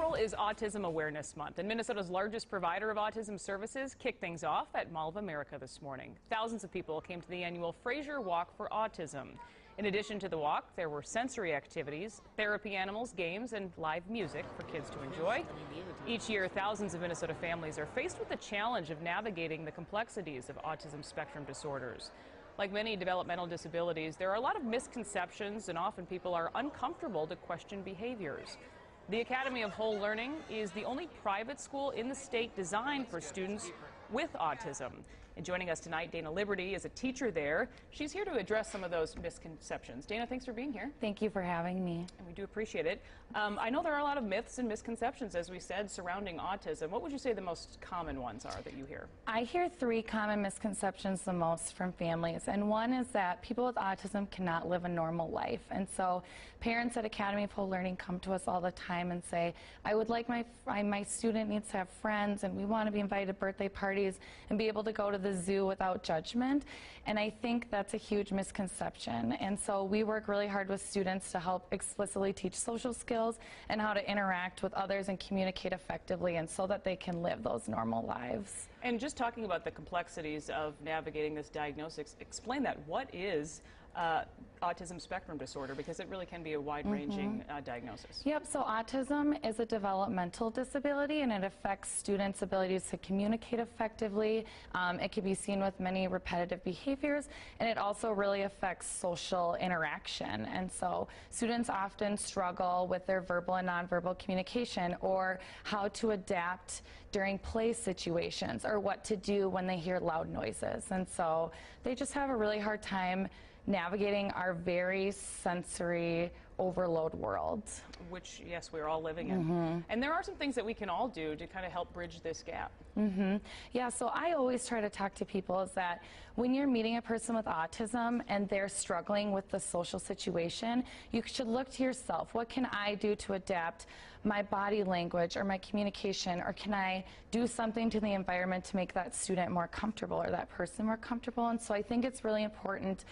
April is Autism Awareness Month, and Minnesota's largest provider of autism services kicked things off at Mall of America this morning. Thousands of people came to the annual Fraser Walk for Autism. In addition to the walk, there were sensory activities, therapy animals, games, and live music for kids to enjoy. Each year, thousands of Minnesota families are faced with the challenge of navigating the complexities of autism spectrum disorders. Like many developmental disabilities, there are a lot of misconceptions, and often people are uncomfortable to question behaviors. The Academy of Whole Learning is the only private school in the state designed for students with autism. And joining us tonight, Dana Liberty is a teacher there. She's here to address some of those misconceptions. Dana, thanks for being here. Thank you for having me. And we do appreciate it. I know there are a lot of myths and misconceptions, as we said, surrounding autism. What would you say the most common ones are that you hear? I hear three common misconceptions the most from families. And one is that people with autism cannot live a normal life. And so parents at Academy of Whole Learning come to us all the time and say, I would like my student needs to have friends, and we want to be invited to birthday parties and be able to go to the zoo without judgment. And I think that's a huge misconception. And so we work really hard with students to help explicitly teach social skills and how to interact with others and communicate effectively, and so that they can live those normal lives. And just talking about the complexities of navigating this diagnosis, explain that. What is autism spectrum disorder? Because it really can be a wide-ranging diagnosis. Yep, so autism is a developmental disability, and it affects students' abilities to communicate effectively. It can be seen with many repetitive behaviors, and it also really affects social interaction. And so students often struggle with their verbal and nonverbal communication, or how to adapt during play situations, or what to do when they hear loud noises. And so they just have a really hard time navigating our very sensory overload world. Which, yes, we're all living in. And there are some things that we can all do to kind of help bridge this gap. Yeah, so I always try to talk to people is that when you're meeting a person with autism and they're struggling with the social situation, you should look to yourself. What can I do to adapt my body language or my communication, or can I do something to the environment to make that student more comfortable or that person more comfortable? And so I think it's really important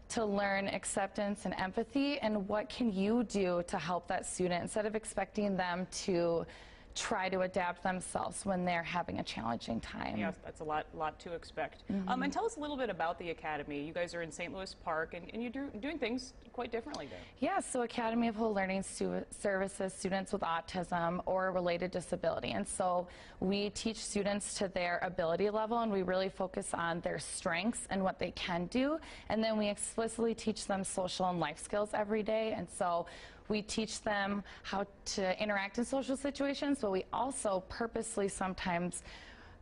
to learn acceptance and empathy, and what can you do to help that student instead of expecting them to try to adapt themselves when they're having a challenging time. Yes, that's a lot to expect. And tell us a little bit about the Academy. You guys are in St. Louis Park, and you're doing things quite differently there. Yeah, so Academy of Whole Learning services students with autism or a related disability. And so we teach students to their ability level, and we really focus on their strengths and what they can do. And then we explicitly teach them social and life skills every day. And so we teach them how to interact in social situations, but we also purposely sometimes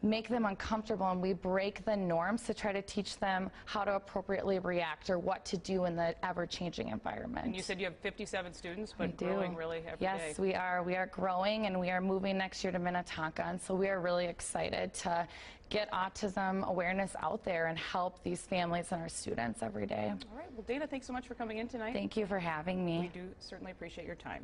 make them uncomfortable, and we break the norms to try to teach them how to appropriately react or what to do in the ever-changing environment. And you said you have 57 students, but growing really every day. Yes, we are. We are growing, and we are moving next year to Minnetonka, and so we are really excited to get autism awareness out there and help these families and our students every day. All right. Well, Dana, thanks so much for coming in tonight. Thank you for having me. We do certainly appreciate your time.